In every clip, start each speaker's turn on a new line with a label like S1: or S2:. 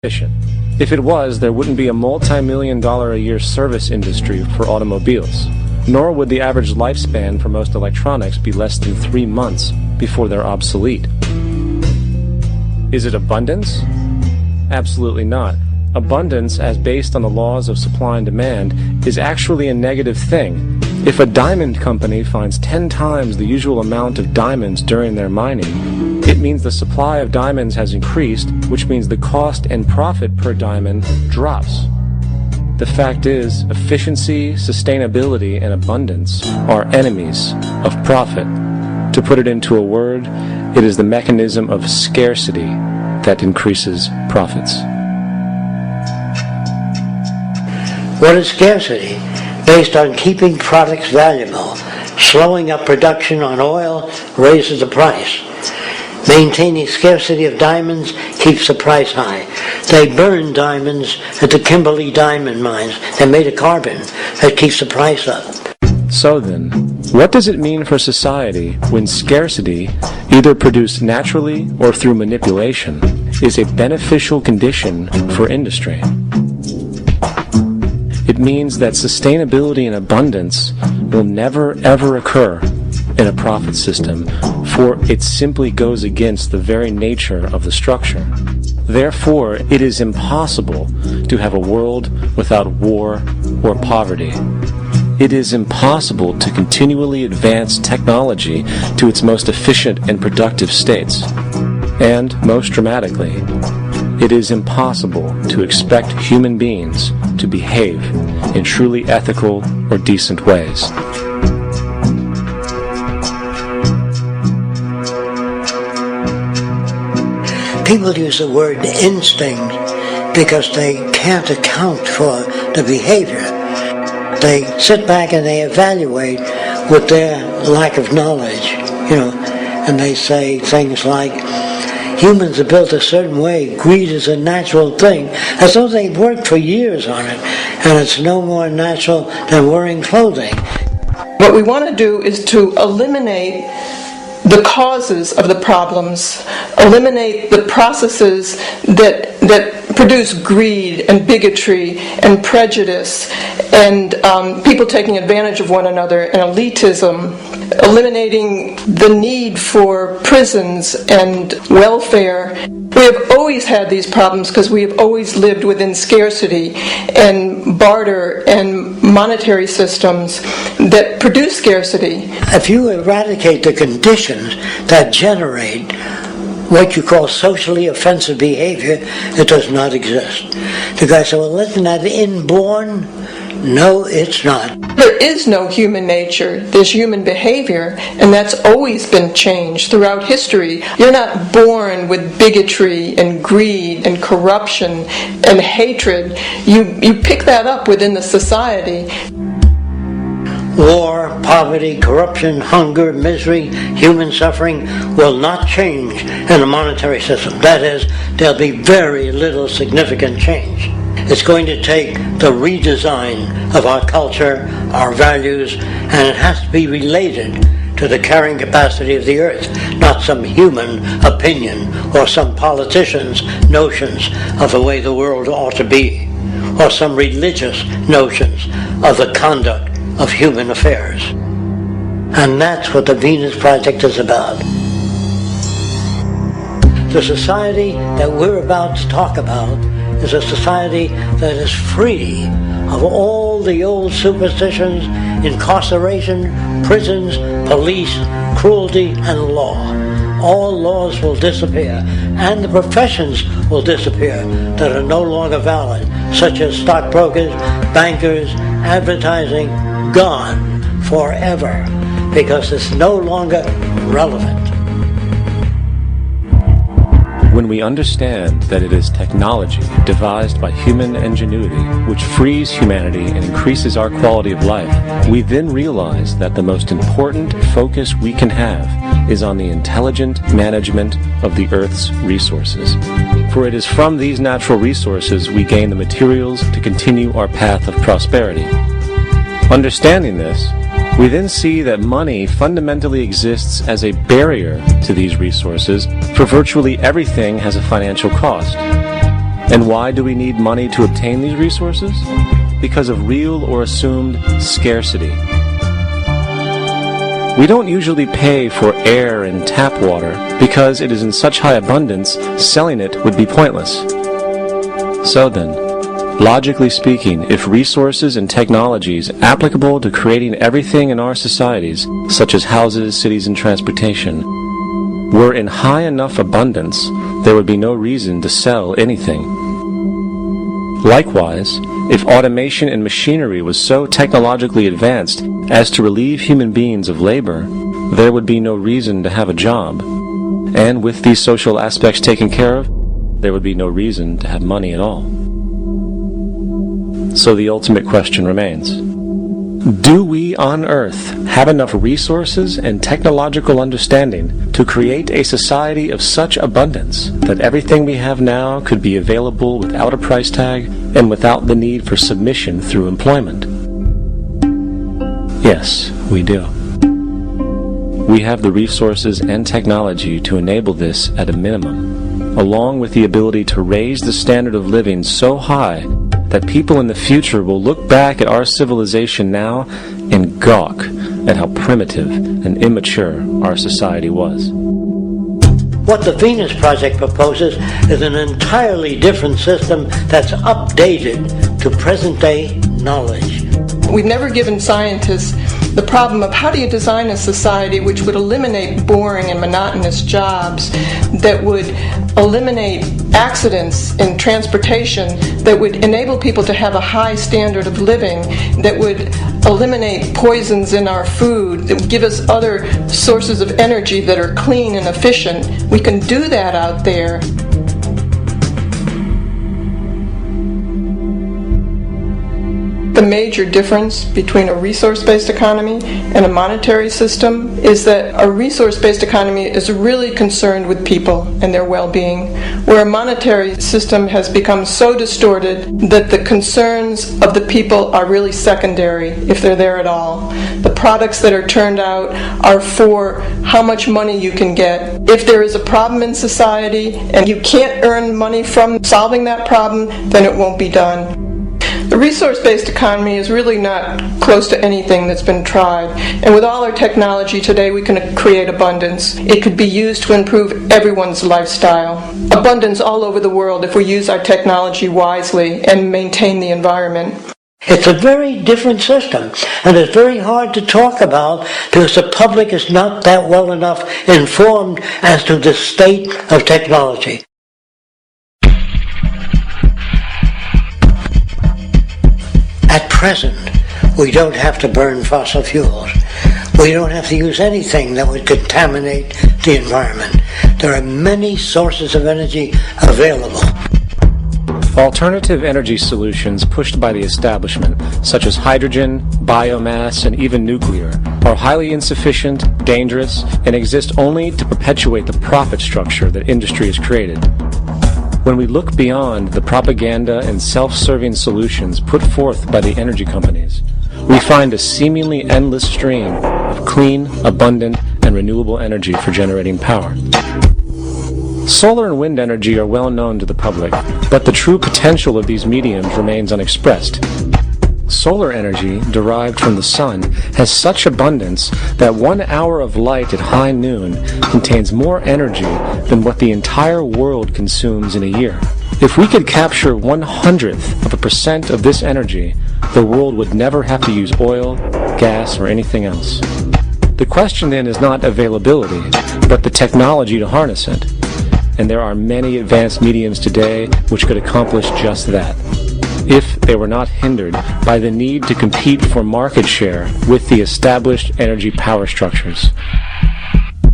S1: efficient. If it was, there wouldn't be a multi-million-dollar-a-year service industry for automobiles, nor would the average lifespan for most electronics be less than 3 months before they're obsolete. Is it abundance? Absolutely not. Abundance, as based on the laws of supply and demand, is actually a negative thing. If a diamond company finds 10 times the usual amount of diamonds during their mining, it means the supply of diamonds has increased, which means the cost and profit per diamond drops. The fact is, efficiency, sustainability, and abundance are enemies of profit. To put it into a word, it is the mechanism of scarcity that increases profits.
S2: What is scarcity? Based on keeping products valuable. Slowing up production on oil raises the price. Maintaining scarcity of diamonds keeps the price high. They burn diamonds at the Kimberley diamond mines. They made a carbon that keeps the price up.
S1: So then, what does it mean for society when scarcity, either produced naturally or through manipulation, is a beneficial condition for industry? It means that sustainability and abundance will never ever occur in a profit system, for it simply goes against the very nature of the structure. Therefore, it is impossible to have a world without war or poverty. It is impossible to continually advance technology to its most efficient and productive states. And, most dramatically, it is impossible to expect human beings to behave in truly ethical or decent ways.
S2: People use the word instinct because they can't account for the behavior. They sit back and they evaluate with their lack of knowledge, and they say things like, humans are built a certain way, greed is a natural thing, as though they've worked for years on it, and it's no more natural than wearing clothing.
S3: What we want to do is to eliminate the causes of the problems, eliminate the processes that produce greed and bigotry and prejudice and people taking advantage of one another and elitism, eliminating the need for prisons and welfare. We have always had these problems because we have always lived within scarcity and barter and monetary systems that produce scarcity.
S2: If you eradicate the conditions that generate what you call socially offensive behavior, it does not exist. The guy said, well, isn't that inborn? No, it's not.
S3: There is no human nature. There's human behavior, and that's always been changed throughout history. You're not born with bigotry and greed and corruption and hatred. You pick that up within the society.
S2: War, poverty, corruption, hunger, misery, human suffering will not change in a monetary system. That is, there'll be very little significant change. It's going to take the redesign of our culture, our values, and it has to be related to the carrying capacity of the earth, not some human opinion or some politician's notions of the way the world ought to be, or some religious notions of the conduct of human affairs. And that's what the Venus Project is about. The society that we're about to talk about is a society that is free of all the old superstitions, incarceration, prisons, police, cruelty, and law. All laws will disappear, and the professions will disappear that are no longer valid, such as stockbrokers, bankers, advertising, gone forever, because it's no longer relevant.
S1: When we understand that it is technology devised by human ingenuity which frees humanity and increases our quality of life, we then realize that the most important focus we can have is on the intelligent management of the Earth's resources. For it is from these natural resources we gain the materials to continue our path of prosperity. Understanding this, we then see that money fundamentally exists as a barrier to these resources, for virtually everything has a financial cost. And why do we need money to obtain these resources? Because of real or assumed scarcity. We don't usually pay for air and tap water because it is in such high abundance, selling it would be pointless. So then, logically speaking, if resources and technologies applicable to creating everything in our societies, such as houses, cities, and transportation, were in high enough abundance, there would be no reason to sell anything. Likewise, if automation and machinery was so technologically advanced as to relieve human beings of labor, there would be no reason to have a job. And with these social aspects taken care of, there would be no reason to have money at all. So the ultimate question remains: do we on Earth have enough resources and technological understanding to create a society of such abundance that everything we have now could be available without a price tag and without the need for submission through employment? Yes, we do. We have the resources and technology to enable this at a minimum, along with the ability to raise the standard of living so high that people in the future will look back at our civilization now and gawk at how primitive and immature our society was.
S2: What the Venus Project proposes is an entirely different system that's updated to present-day knowledge.
S3: We've never given scientists the problem of how do you design a society which would eliminate boring and monotonous jobs, that would eliminate accidents in transportation, that would enable people to have a high standard of living, that would eliminate poisons in our food, that would give us other sources of energy that are clean and efficient. We can do that out there. The major difference between a resource-based economy and a monetary system is that a resource-based economy is really concerned with people and their well-being, where a monetary system has become so distorted that the concerns of the people are really secondary, if they're there at all. The products that are turned out are for how much money you can get. If there is a problem in society and you can't earn money from solving that problem, then it won't be done. The resource-based economy is really not close to anything that's been tried. And with all our technology today, we can create abundance. It could be used to improve everyone's lifestyle. Abundance all over the world if we use our technology wisely and maintain the environment.
S2: It's a very different system, and it's very hard to talk about because the public is not that well enough informed as to the state of technology. At present, we don't have to burn fossil fuels. We don't have to use anything that would contaminate the environment. There are many sources of energy available.
S1: Alternative energy solutions pushed by the establishment, such as hydrogen, biomass, and even nuclear, are highly insufficient, dangerous, and exist only to perpetuate the profit structure that industry has created. When we look beyond the propaganda and self-serving solutions put forth by the energy companies, we find a seemingly endless stream of clean, abundant, and renewable energy for generating power. Solar and wind energy are well known to the public, but the true potential of these mediums remains unexpressed. Solar energy, derived from the sun, has such abundance that 1 hour of light at high noon contains more energy than what the entire world consumes in a year. If we could capture 1/100% of this energy, the world would never have to use oil, gas, or anything else. The question then is not availability, but the technology to harness it. And there are many advanced mediums today which could accomplish just that, if they were not hindered by the need to compete for market share with the established energy power structures.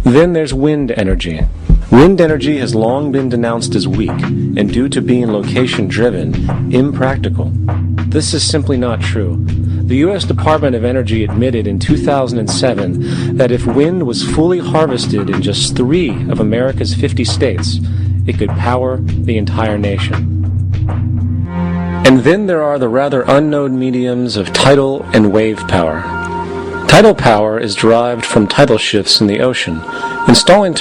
S1: Then there's wind energy. Wind energy has long been denounced as weak, and due to being location-driven, impractical. This is simply not true. The U.S. Department of Energy admitted in 2007 that if wind was fully harvested in just 3 of America's 50 states, it could power the entire nation. And then there are the rather unknown mediums of tidal and wave power. Tidal power is derived from tidal shifts in the ocean. Installing